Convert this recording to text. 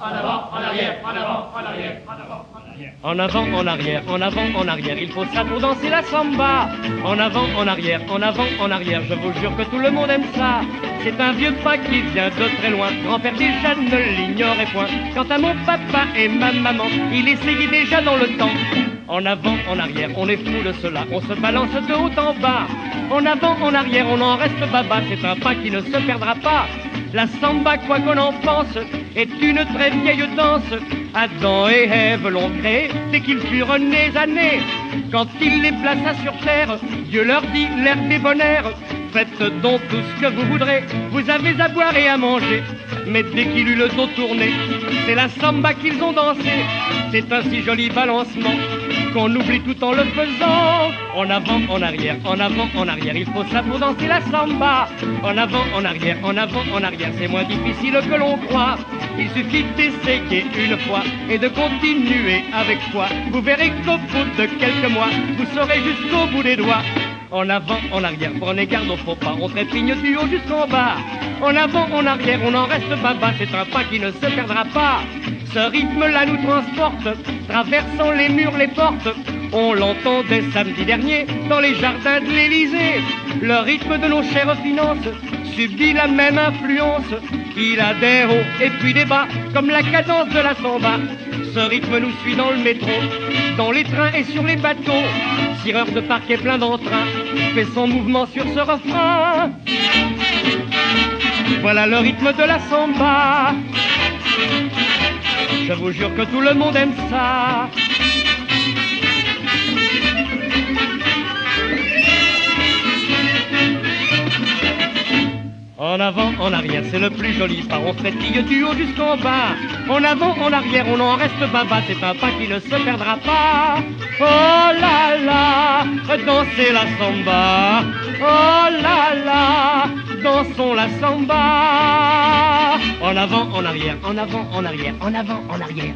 En avant, en arrière, en avant, en arrière, en avant, en arrière. En avant, en arrière, en avant, en arrière, il faut ça pour danser la samba. En avant, en arrière, en avant, en arrière, je vous jure que tout le monde aime ça. C'est un vieux pas qui vient de très loin, grand-père déjà ne l'ignorait point. Quant à mon papa et ma maman, il essayait déjà dans le temps. En avant, en arrière, on est fou de cela, on se balance de haut en bas. En avant, en arrière, on en reste baba, c'est un pas qui ne se perdra pas. La samba, quoi qu'on en pense, est une très vieille danse. Adam et Ève l'ont créée dès qu'ils furent nés à nez. Quand il les plaça sur terre, Dieu leur dit l'herbe est bonne air. Faites donc tout ce que vous voudrez, vous avez à boire et à manger. Mais dès qu'il eut le dos tourné, c'est la samba qu'ils ont dansé. C'est un si joli balancement qu'on oublie tout en le faisant. En avant, en arrière, en avant, en arrière, il faut ça pour danser la samba. En avant, en arrière, en avant, en arrière, c'est moins difficile que l'on croit. Il suffit d'essayer une fois et de continuer avec foi. Vous verrez qu'au bout de quelques mois, vous saurez jusqu'au bout des doigts. En avant, en arrière, prenez garde au faux pas, on trépigne du haut jusqu'en bas. En avant, en arrière, on en reste baba, c'est un pas qui ne se perdra pas. Ce rythme-là nous transporte, traversant les murs, les portes. On l'entendait samedi dernier dans les jardins de l'Élysée. Le rythme de nos chères finances subit la même influence. Il a des hauts et puis des bas, comme la cadence de la samba. Ce rythme nous suit dans le métro, dans les trains et sur les bateaux. Tireur de parquet plein d'entrain fait son mouvement sur ce refrain. Voilà le rythme de la samba. Je vous jure que tout le monde aime ça. En avant, en arrière, c'est le plus joli pas. On frétille du haut jusqu'en bas. En avant, en arrière, on en reste baba. C'est un pas qui ne se perdra pas. Oh là là, dansez la samba. Oh là là, dansons la samba. En avant, en arrière, en avant, en arrière, en avant, en arrière.